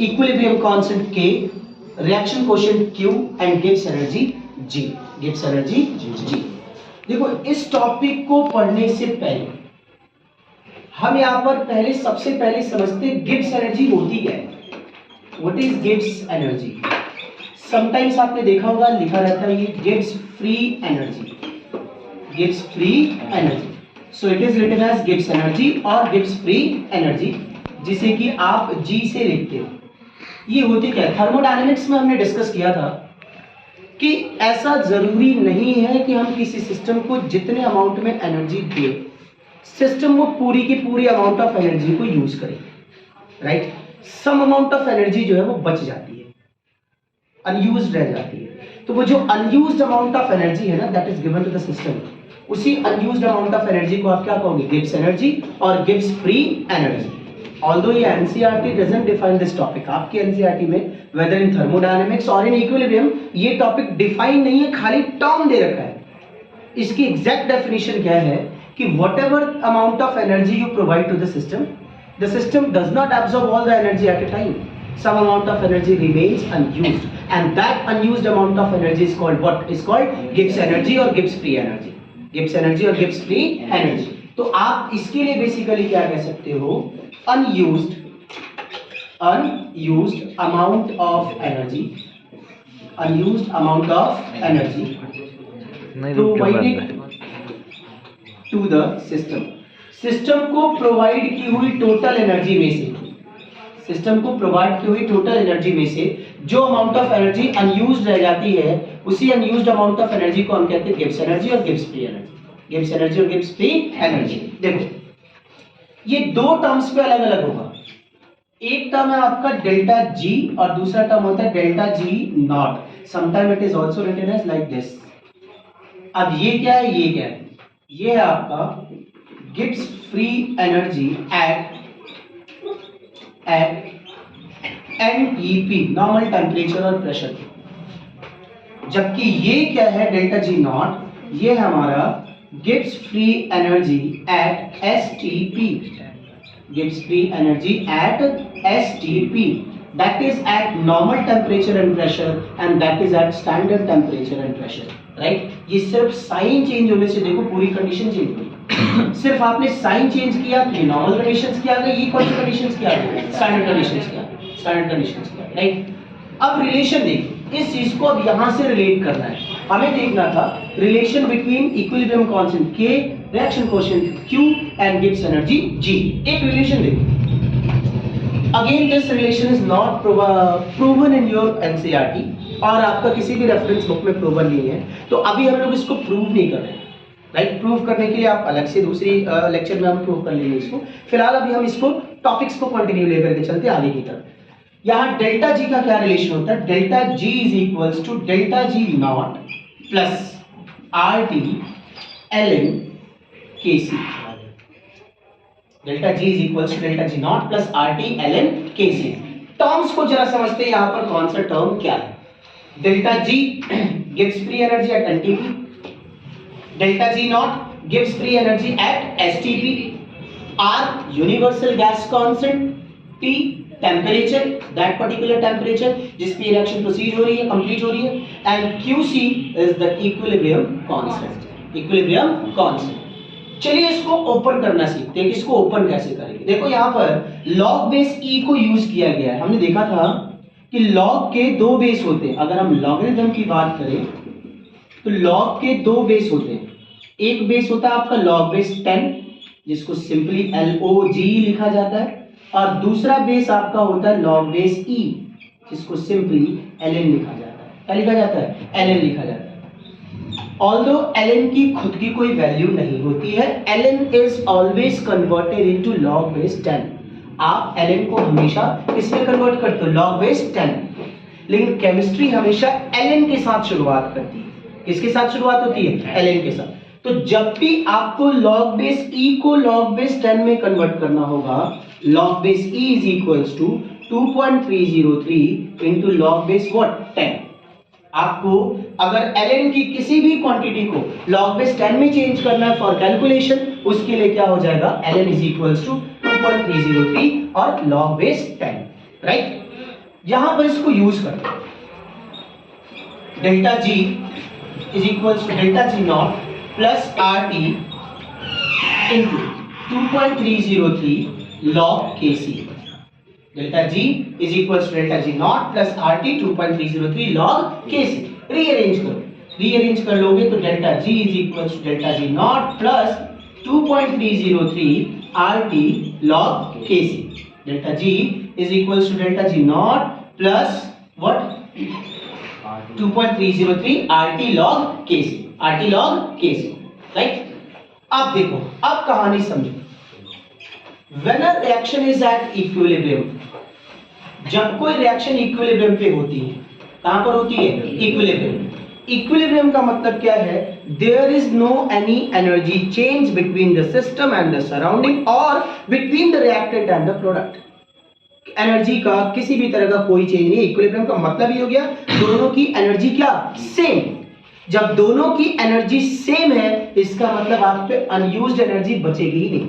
Equilibrium constant K, reaction coefficient Q and Gibbs energy G, Gibbs energy G। देखो इस topic को पढ़ने से पहले हम यहां पर सबसे पहले समझते गिब्स एनर्जी होती क्या है। What is Gibbs energy? Sometimes आपने देखा होगा लिखा रहता है ये Gibbs free energy, Gibbs free energy. So it is written as Gibbs energy और गिब्स फ्री एनर्जी, जिसे कि आप G से लिखते हो। ये होती क्या है? थर्मोडायनेमिक्स में हमने डिस्कस किया था कि ऐसा जरूरी नहीं है कि हम किसी सिस्टम को जितने अमाउंट में एनर्जी दें, सिस्टम वो पूरी की पूरी अमाउंट ऑफ एनर्जी को यूज करे, right? Some amount of energy जो है वो बच जाती है, अनयूज्ड रह जाती है। तो वो जो अनयूज्ड अमाउंट ऑफ एनर्जी है ना, that is given to the system, उसी अनयूज्ड अमाउंट ऑफ एनर्जी को आप क्या कहोगे? गिब्स एनर्जी और गिब्स फ्री एनर्जी। ऑल्दो ये NCERT doesn't define this topic, आपके एनसीईआरटी में वेदर इन थर्मोडायनेमिक्स और इन इक्विलिब्रियम ये टॉपिक डिफाइन नहीं है, खाली टर्म दे रखा है। इसकी एग्जैक्ट डेफिनेशन क्या है कि whatever amount of energy you provide to the system does not absorb all the energy at a time. Some amount of energy remains unused, and that unused amount of energy is called what? Is called Gibbs energy or Gibbs free energy. Gibbs energy or Gibbs free energy. तो आप इसके लिए basically क्या कह सकते हो? unused amount of energy, unused amount of energy provided to the system. System को provide की हुई टोटल एनर्जी में से, सिस्टम को प्रोवाइड की हुई टोटल एनर्जी में से जो अमाउंट ऑफ एनर्जी अनयूज्ड रह जाती है, उसी अनयूज्ड अमाउंट ऑफ एनर्जी को हम कहते हैं गिब्स एनर्जी और Gibbs free energy. Gibbs energy और गिब्स फ्री एनर्जी। देखो ये दो टर्म्स पे अलग अलग होगा। एक टर्म है आपका डेल्टा जी और दूसरा टर्म होता है delta G nought. Sometime it is also written as like this. अब ये क्या है, ये क्या है? ये है आपका Gibbs free energy at NTP, normal temperature और प्रेशर। जबकि ये क्या है? डेल्टा जी नॉट, ये है हमारा Gibbs free energy at STP, Gibbs free energy at STP, that is at normal temperature and pressure and that is at standard temperature and pressure, right? ये सिर्फ साइन चेंज होने से देखो पूरी condition change हुई। सिर्फ आपने साइन चेंज किया तो ये नॉर्मल कंडीशंस क्या आ गई, ये कौन सी कंडीशंस क्या आ गई? स्टैंडर्ड कंडीशंस क्या, स्टैंडर्ड कंडीशंस क्या, राइट? अब रिलेशन देखिए, इस चीज को अब यहां से रिलेट करना है। हमें देखना था relation between equilibrium constant K, reaction coefficient Q and Gibbs energy G। एक रिलेशन देखो। Again, this relation is not proven in your NCERT और आपका किसी भी रेफरेंस बुक में प्रूवन नहीं है, तो अभी हम लोग इसको प्रूव नहीं कर रहे हैं, राइट? प्रूव करने के लिए आप अलग से दूसरी लेक्चर में हम प्रूव कर लेंगे इसको। फिलहाल अभी हम इसको टॉपिक्स को कंटिन्यू लेकर के चलते आगे की तरफ। यहाँ डेल्टा जी का क्या रिलेशन होता है? Delta G is equals to delta G nought plus RT ln Kc। Delta G is equals to delta G nought plus RT ln Kc। Terms को जरा समझते हैं, यहां पर कौन सा टर्म क्या है? Delta ji gives free energy at NTP, delta G not gives free energy at STP, R universal gas constant, T temperature, that particular temperature जिस पे रिएक्शन प्रोसीड हो रही है, कंप्लीट हो रही है, and QC is the equilibrium constant, equilibrium constant. चलिए इसको ओपन करना सीखते हैं कि इसको ओपन कैसे करेंगे। देखो यहाँ पर लॉग बेस E को यूज किया गया है। हमने देखा था कि लॉग के दो बेस होते हैं। अगर हम लॉगरिथम की बात करें तो लॉग के दो बेस होते हैं। एक बेस होता है आपका लॉग बेस 10 जिसको सिंपली LOG लिखा जाता है, और दूसरा बेस आपका होता है लॉग बेस E जिसको सिंपली ln लिखा जाता है। क्या लिखा जाता है? ln लिखा जाता है। Although ln की खुद की कोई वैल्यू नहीं होती है, ln is always converted into log base 10। आप ln को हमेशा किसमें कन्वर्ट करते हो? log base 10। लेकिन केमिस्ट्री हमेशा ln के साथ शुरुआत करती है। किसके साथ शुरुआत होती है? ln के साथ। तो जब भी आपको log base E को log base 10 में कन्वर्ट करना होगा, log base E is equals to 2.303 into log base what? 10। आपको अगर ln की किसी भी क्वांटिटी को log base 10 में चेंज करना है फॉर कैलकुलेशन, उसके लिए क्या हो जाएगा? ln is equals to 2.303 और log base 10, राइट? यहां पर इसको यूज करते हैं, delta G is equals to delta G nought plus R T into 2.303 log Kc. Delta G is equals to delta G nought plus R T 2.303 log Kc. Rearrange कर लोगे तो delta G is equals to delta G nought plus 2.303 R T log Kc. Delta G is equals to delta G nought plus what 2.303 RT log Kc. RT log Kc, right? अब देखो, अब कहानी समझो. When a reaction is at equilibrium, जब कोई reaction equilibrium पे होती है, कहां पर होती है? इक्विलिब्रियम. इक्विलिब्रियम का मतलब क्या है? There is no any energy change between the system and the surrounding or between the reactant and the product. Energy का किसी भी तरह का कोई चेंज नहीं. इक्विलिब्रियम का मतलब ही हो गया दोनों की एनर्जी क्या? सेम. जब दोनों की एनर्जी सेम है, इसका मतलब आप पे अनयूज्ड एनर्जी बचेगी ही नहीं.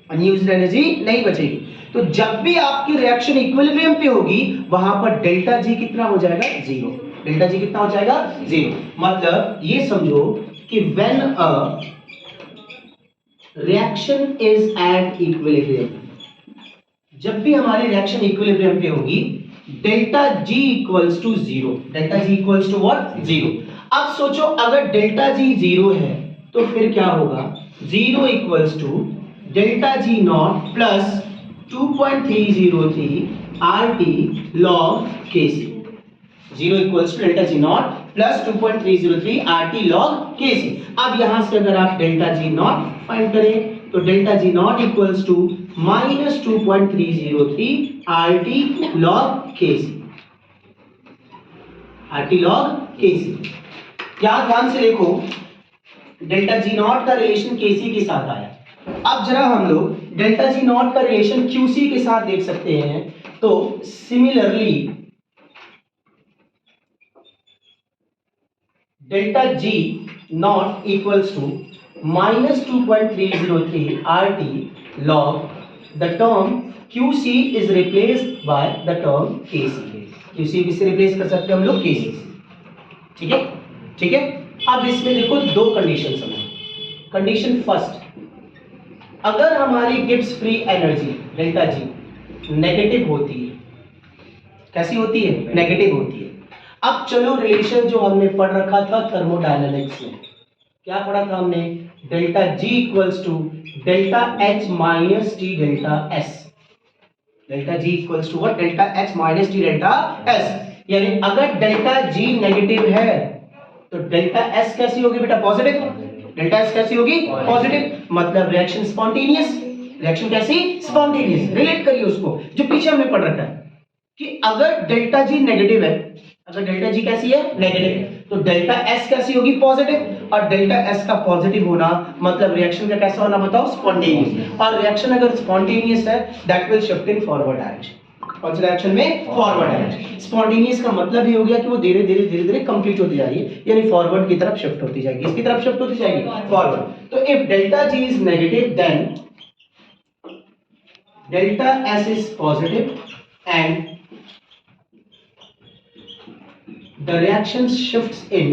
अनयूज्ड एनर्जी नहीं बचेगी. तो जब भी आपकी रिएक्शन इक्विलिब्रियम पे होगी, वहां पर डेल्टा जी कितना हो जाएगा? जीरो. डेल्टा जी कितना हो जाएगा? जीरो. मतलब ये समझो कि when a reaction is at equilibrium, जब भी हमारी रिएक्शन इक्विलिब्रियम पे होगी, delta G equals to zero. Delta G equals to what? Zero. अब सोचो, अगर डेल्टा जी जीरो है तो फिर क्या होगा? Zero equals to delta G nought plus 2.303 RT log Kc. Zero equals to delta G nought plus 2.303 RT log Kc. अब यहां से अगर आप डेल्टा जी नॉट फाइंड करें तो delta G nought equals to minus 2.303 RT log Kc. RT log Kc. यहां ध्यान से देखो, डेल्टा जी नॉट का रिलेशन Kc के साथ आया. अब जरा हम लोग डेल्टा जी नॉट का रिलेशन Qc के साथ देख सकते हैं. तो similarly delta G nought equals to minus 2.303 RT log the term QC is replaced by the term KC. QC किससे रिप्लेस कर सकते हैं हम लोग? KC. ठीक है, ठीक है. अब इसमें देखो दो कंडीशन समझो. कंडीशन फर्स्ट, अगर हमारी Gibbs free energy delta G negative होती है. कैसी होती है? नेगेटिव होती है. अब चलो रिलेशन जो हमने पढ़ रखा था थर्मोडायनामिक्स में, क्या पढ़ा था हमने? Delta G equals to delta H minus T delta S. Delta G equals to what? Delta H minus T delta S. यानी अगर डेल्टा जी नेगेटिव है तो डेल्टा एस कैसी होगी बेटा? पॉजिटिव. डेल्टा एस कैसी होगी? पॉजिटिव. मतलब रिएक्शन स्पॉन्टेनियस. रिएक्शन कैसी? स्पॉन्टेनियस. रिलेट करिए उसको जो पीछे हमने पढ़ रखा है कि अगर डेल्टा जी नेगेटिव है, अगर डेल्टा जी कैसी है? नेगेटिव, तो डेल्टा एस कैसी होगी? पॉजिटिव. और डेल्टा एस का पॉजिटिव होना मतलब रिएक्शन का कैसा होना बताओ? स्पॉन्टेनियस. और रिएक्शन अगर स्पॉन्टेनियस है that will shift in forward direction. कौन सी डायरेक्शन में? Forward direction. स्पॉन्टेनियस का मतलब ये हो गया कि वो धीरे धीरे धीरे धीरे कंप्लीट होती जा रही है, यानी फॉरवर्ड की तरफ शिफ्ट होती जाएगी. इसकी तरफ शिफ्ट होती जाएगी, फॉरवर्ड. तो if delta G is negative then delta S is positive and the reaction shifts in,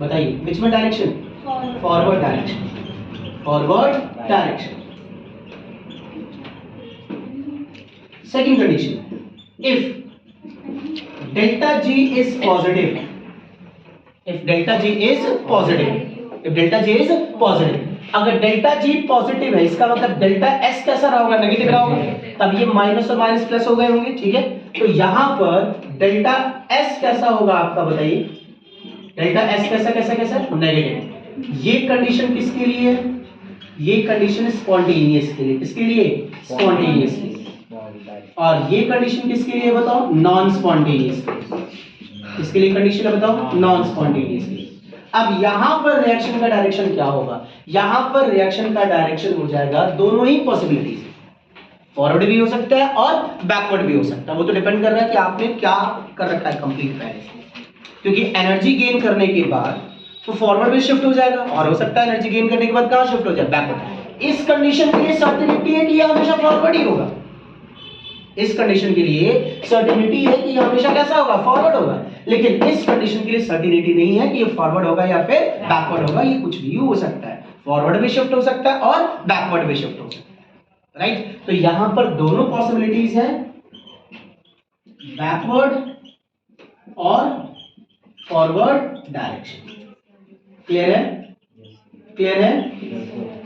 बताइए which one direction? Forward direction. Forward direction. Second condition, if delta G is positive, if delta G is positive, if delta G is positive, अगर delta G positive है इसका मतलब delta S कैसा रहा होगा? Negative रहा होगा. तब ये माइनस और माइनस प्लस हो गए होंगे. ठीक है, तो यहां पर डेल्टा एस कैसा होगा आपका? बताइए. डेल्टा एस कैसा कैसा कैसा? नेगेटिव. ये कंडीशन किसके लिए है? ये कंडीशन स्पॉन्टेनियस के लिए. किसके लिए? स्पॉन्टेनियस के लिए. और ये कंडीशन किसके लिए बताओ? Non spontaneous. किसके लिए कंडीशन है बताओ? नॉन स्पॉन्टेनियस के लिए. अब यहां पर रिएक्शन का डायरेक्शन क्या होगा? यहां पर रिएक्शन का डायरेक्शन हो जाएगा दोनों ही पॉसिबिलिटीज. फॉरवर्ड भी हो सकता है और बैकवर्ड भी हो सकता है. वो तो डिपेंड कर रहा है कि आपने क्या कर रखा है कंप्लीट पहले से. क्योंकि एनर्जी गेन करने के बाद तो फॉरवर्ड भी शिफ्ट हो जाएगा और हो सकता है एनर्जी गेन करने के बाद कहां शिफ्ट हो जाए? बैकवर्ड. इस कंडीशन के लिए शर्त लिखती है कि ये हमेशा फॉरवर्ड ही होगा. इस कंडीशन के लिए सर्टिनिटी है कि ये हमेशा कैसा होगा, फॉरवर्ड होगा, लेकिन इस कंडीशन के लिए सर्टिनिटी नहीं है कि ये फॉरवर्ड होगा या फिर बैकवर्ड होगा, ये कुछ भी हो सकता है, फॉरवर्ड भी शिफ्ट हो सकता है और बैकवर्ड भी शिफ्ट हो सकता है, राइट। तो यहां पर दोनों पॉसिबिलिटीज हैं, बैकवर्ड और फॉरवर्ड डायरेक्शन। क्लियर है, क्लियर है।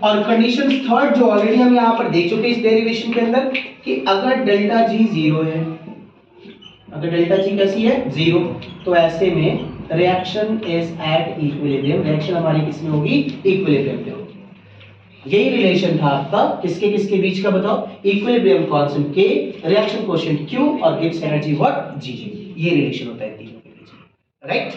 और कंडीशन थर्ड जो ऑलरेडी हम यहां पर देख चुके इस डेरिवेशन के अंदर कि अगर डेल्टा जी जीरो है, अगर डेल्टा जी कैसी है, जीरो, तो ऐसे में reaction is at equilibrium, reaction हमारी किसमें होगी, इक्विलिब्रियम पे होगी। यही रिलेशन था आपका किसके किसके बीच का, बताओ, इक्विलिब्रियम कांस्टेंट के, रिएक्शन कोएफिशिएंट Q और गिब्स एनर्जी व्हाट, G। ये रिलेशन होता है तीनों के बीच, राइट।